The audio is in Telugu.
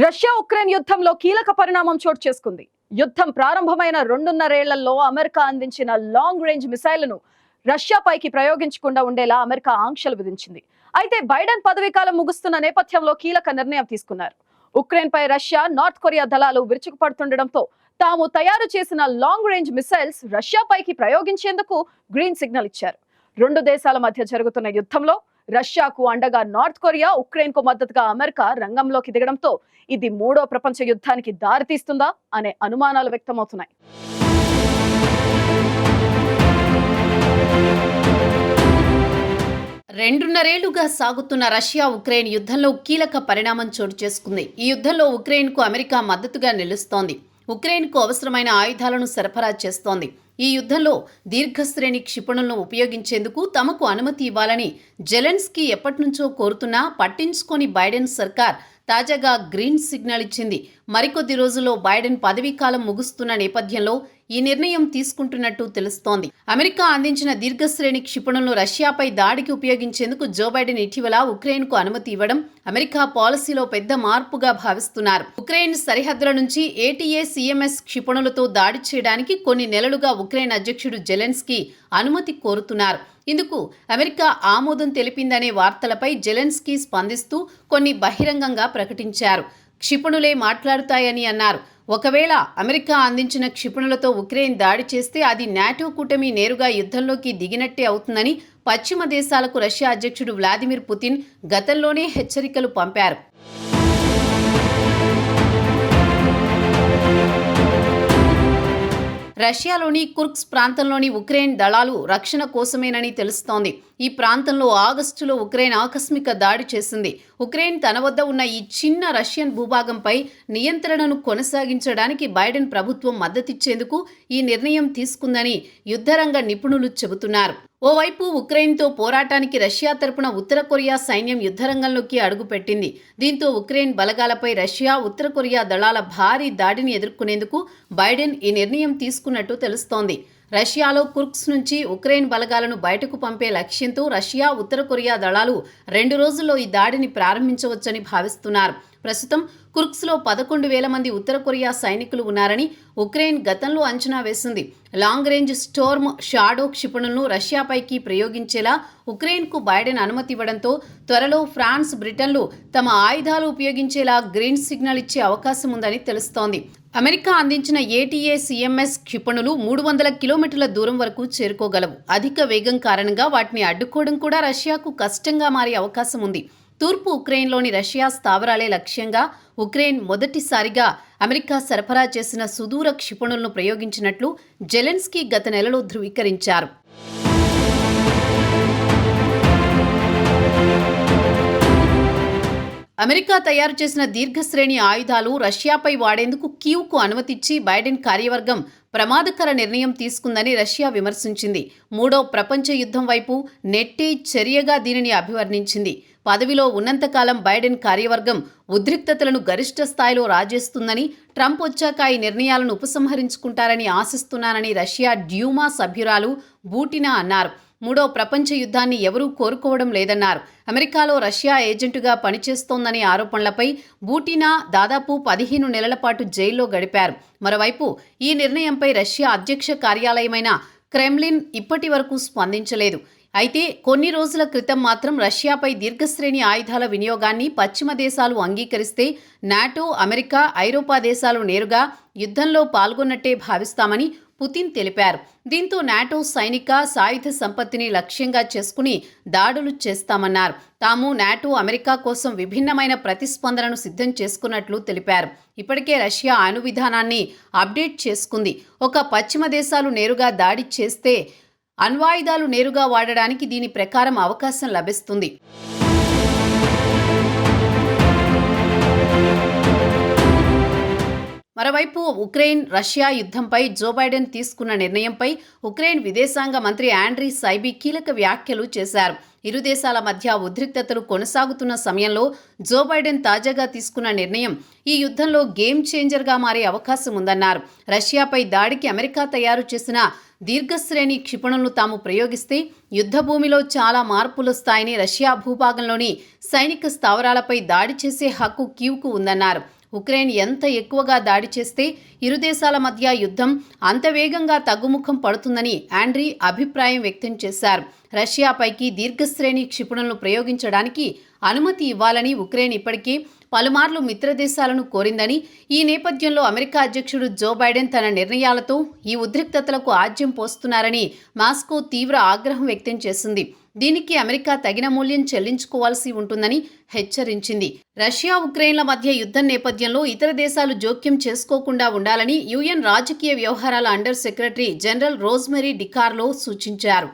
రష్యా ఉక్రెయిన్ యుద్ధంలో కీలక పరిణామం చోటు చేసుకుంది. యుద్ధం ప్రారంభమైన 2.5 ఏళ్లలో అమెరికా అందించిన లాంగ్ రేంజ్ మిసైళ్లను రష్యాపైకి ప్రయోగించకుండా ఉండేలా అమెరికా ఆంక్షలు విధించింది. అయితే బైడెన్ పదవీకాలం ముగుస్తున్న నేపథ్యంలో కీలక నిర్ణయం తీసుకున్నారు. ఉక్రెయిన్ పై రష్యా, నార్త్ కొరియా దళాలు విరుచుకుపడుతుండటంతో తాము తయారు చేసిన లాంగ్ రేంజ్ మిసైల్స్ రష్యాపైకి ప్రయోగించేందుకు గ్రీన్ సిగ్నల్ ఇచ్చారు. రెండు దేశాల మధ్య జరుగుతున్న యుద్ధంలో రష్యాకు అండగా నార్త్ కొరియా, ఉక్రెయిన్ కు మద్దతుగా అమెరికా రంగంలోకి దిగడంతో ఇది మూడో ప్రపంచ యుద్ధానికి దారితీస్తుందా అనే అనుమానాలు వ్యక్తమవుతున్నాయి. రెండున్నరేళ్లుగా సాగుతున్న రష్యా ఉక్రెయిన్ యుద్ధంలో కీలక పరిణామం చోటు చేసుకుంది. ఈ యుద్ధంలో ఉక్రెయిన్కు అమెరికా మద్దతుగా నిలుస్తోంది. ఉక్రెయిన్కు అవసరమైన ఆయుధాలను సరఫరా చేస్తోంది. ఈ యుద్ధంలో దీర్ఘశ్రేణి క్షిపణులను ఉపయోగించేందుకు తమకు అనుమతి ఇవ్వాలని జెలెన్స్కీ ఎప్పటినుంచో కోరుతున్నా పట్టించుకోని బైడెన్ సర్కార్ తాజాగా గ్రీన్ సిగ్నల్ ఇచ్చింది. మరికొద్ది రోజుల్లో బైడెన్ పదవీకాలం ముగుస్తున్న నేపథ్యంలో ఈ నిర్ణయం తీసుకుంటున్నట్టు తెలుస్తోంది. అమెరికా అందించిన దీర్ఘశ్రేణి క్షిపణులను రష్యాపై దాడికి ఉపయోగించేందుకు జో బైడెన్ ఇటీవల ఉక్రెయిన్కు అనుమతి ఇవ్వడం అమెరికా పాలసీలో పెద్ద మార్పుగా భావిస్తున్నారు. ఉక్రెయిన్ సరిహద్దుల నుంచి ATACMS క్షిపణులతో దాడి చేయడానికి కొన్ని నెలలుగా ఉక్రెయిన్ అధ్యక్షుడు జెలెన్స్కీ అనుమతి కోరుతున్నారు. ఇందుకు అమెరికా ఆమోదం తెలిపిందనే వార్తలపై జెలెన్స్కీ స్పందిస్తూ కొన్ని బహిరంగంగా ప్రకటించారు. క్షిపణులే మాట్లాడుతాయని అన్నారు. ఒకవేళ అమెరికా అందించిన క్షిపణులతో ఉక్రెయిన్ దాడి చేస్తే అది నాటో కూటమి నేరుగా యుద్ధంలోకి దిగినట్టే అవుతుందని పశ్చిమ దేశాలకు రష్యా అధ్యక్షుడు వ్లాదిమిర్ పుతిన్ గతంలోనే హెచ్చరికలు పంపారు. రష్యాలోని కుర్స్క్ ప్రాంతంలోని ఉక్రెయిన్ దళాలు రక్షణ కోసమేనని తెలుస్తోంది. ఈ ప్రాంతంలో ఆగస్టులో ఉక్రెయిన్ ఆకస్మిక దాడి చేసింది. ఉక్రెయిన్ తన వద్ద ఉన్న ఈ చిన్న రష్యన్ భూభాగంపై నియంత్రణను కొనసాగించడానికి బైడెన్ ప్రభుత్వం మద్దతిచ్చేందుకు ఈ నిర్ణయం తీసుకుందని యుద్ధరంగ నిపుణులు చెబుతున్నారు. ఓవైపు ఉక్రెయిన్తో పోరాటానికి రష్యా తరపున ఉత్తర కొరియా సైన్యం యుద్ధరంగంలోకి అడుగుపెట్టింది. దీంతో ఉక్రెయిన్ బలగాలపై రష్యా, ఉత్తర కొరియా దళాల భారీ దాడిని ఎదుర్కొనేందుకు బైడెన్ ఈ నిర్ణయం తీసుకున్నట్టు తెలుస్తోంది. రష్యాలో కుర్స్క్ నుంచి ఉక్రెయిన్ బలగాలను బయటకు పంపే లక్ష్యంతో రష్యా, ఉత్తర కొరియా దళాలు 2 రోజుల్లో ఈ దాడిని ప్రారంభించవచ్చని భావిస్తున్నారు. ప్రస్తుతం కుర్స్క్లో 11,000 మంది ఉత్తర కొరియా సైనికులు ఉన్నారని ఉక్రెయిన్ గతంలో అంచనా వేసింది. Long range storm shadow క్షిపణులను రష్యాపైకి ప్రయోగించేలా ఉక్రెయిన్కు Biden అనుమతి ఇవ్వడంతో త్వరలో ఫ్రాన్స్, బ్రిటన్లు తమ ఆయుధాలు ఉపయోగించేలా గ్రీన్ సిగ్నల్ ఇచ్చే అవకాశం ఉందని తెలుస్తోంది. అమెరికా అందించిన ATACMS క్షిపణులు 300 కిలోమీటర్ల దూరం వరకు చేరుకోగలవు. అధిక వేగం కారణంగా వాటిని అడ్డుకోవడం కూడా రష్యాకు కష్టంగా మారే అవకాశం ఉంది. తూర్పు ఉక్రెయిన్లోని రష్యా స్థావరాలే లక్ష్యంగా ఉక్రెయిన్ మొదటిసారిగా అమెరికా సరఫరా చేసిన సుదూర క్షిపణులను ప్రయోగించినట్లు జెలెన్స్కీ గత నెలలో ధృవీకరించారు. అమెరికా తయారు చేసిన దీర్ఘశ్రేణి ఆయుధాలు రష్యాపై వాడేందుకు కీవ్కు అనుమతిచ్చి బైడెన్ కార్యవర్గం ప్రమాదకర నిర్ణయం తీసుకుందని రష్యా విమర్శించింది. మూడో ప్రపంచ యుద్ధం వైపు నెట్టి చర్యగా దీనిని అభివర్ణించింది. పదవిలో ఉన్నంతకాలం బైడెన్ కార్యవర్గం ఉద్రిక్తతలను గరిష్ట స్థాయిలో రాజేస్తుందని, ట్రంప్ వచ్చాక ఈ నిర్ణయాలను ఉపసంహరించుకుంటారని ఆశిస్తున్నానని రష్యా డ్యూమా సభ్యురాలు బూటినా అన్నారు. మూడో ప్రపంచ యుద్ధాన్ని ఎవరూ కోరుకోవడం లేదన్నారు. అమెరికాలో రష్యా ఏజెంటుగా పనిచేస్తోందనే ఆరోపణలపై బూటినా దాదాపు 15 నెలల పాటు జైల్లో గడిపారు. మరోవైపు ఈ నిర్ణయంపై రష్యా అధ్యక్ష కార్యాలయమైన క్రెమ్లిన్ ఇప్పటి వరకు స్పందించలేదు. అయితే కొన్ని రోజుల క్రితం మాత్రం రష్యాపై దీర్ఘశ్రేణి ఆయుధాల వినియోగాన్ని పశ్చిమ దేశాలు అంగీకరిస్తే నాటో, అమెరికా, ఐరోపా దేశాలు నేరుగా యుద్ధంలో పాల్గొన్నట్టే భావిస్తామని పుతిన్ తెలిపారు. దీంతో నాటో సైనిక, సాయుధ సంపత్తిని లక్ష్యంగా చేసుకుని దాడులు చేస్తామన్నారు. తాము నాటో, అమెరికా కోసం విభిన్నమైన ప్రతిస్పందనను సిద్ధం చేసుకున్నట్లు తెలిపారు. ఇప్పటికే రష్యా అణు విధానాన్ని అప్డేట్ చేసుకుంది. ఒక పశ్చిమ దేశాలు నేరుగా దాడి చేస్తే అణ్వాయుధాలు నేరుగా వాడడానికి దీని ప్రకారం అవకాశం లభిస్తుంది. మరోవైపు ఉక్రెయిన్ రష్యా యుద్ధంపై జో బైడెన్ తీసుకున్న నిర్ణయంపై ఉక్రెయిన్ విదేశాంగ మంత్రి ఆండ్రీ సైబీ కీలక వ్యాఖ్యలు చేశారు. ఇరు దేశాల మధ్య ఉద్రిక్తతలు కొనసాగుతున్న సమయంలో జో బైడెన్ తాజాగా తీసుకున్న నిర్ణయం ఈ యుద్ధంలో గేమ్ చేంజర్గా మారే అవకాశం ఉందన్నారు. రష్యాపై దాడికి అమెరికా తయారు చేసిన దీర్ఘశ్రేణి క్షిపణులను తాము ప్రయోగిస్తే యుద్ధభూమిలో చాలా మార్పులొస్తాయని, రష్యా భూభాగంలోని సైనిక స్థావరాలపై దాడి చేసే హక్కు కీవ్కు ఉందన్నారు. ఉక్రెయిన్ ఎంత ఎక్కువగా దాడి చేస్తే ఇరు దేశాల మధ్య యుద్ధం అంత వేగంగా తగ్గుముఖం పడుతుందని ఆండ్రీ అభిప్రాయం వ్యక్తం చేశారు. రష్యాపైకి దీర్ఘశ్రేణి క్షిపణులను ప్రయోగించడానికి అనుమతి ఇవ్వాలని ఉక్రెయిన్ ఇప్పటికే పలుమార్లు మిత్రదేశాలను కోరిందని, ఈ నేపథ్యంలో అమెరికా అధ్యక్షుడు జో బైడెన్ తన నిర్ణయాలతో ఈ ఉద్రిక్తతలకు ఆజ్యం పోస్తున్నారని మాస్కో తీవ్ర ఆగ్రహం వ్యక్తం చేసింది. దీనికి అమెరికా తగిన మూల్యం చెల్లించుకోవాల్సి ఉంటుందని హెచ్చరించింది. రష్యా ఉక్రెయిన్ల మధ్య యుద్ధం నేపథ్యంలో ఇతర దేశాలు జోక్యం చేసుకోకుండా ఉండాలని యుఎన్ రాజకీయ వ్యవహారాల అండర్ సెక్రటరీ జనరల్ రోజ్మెరీ డికార్లో సూచించారు.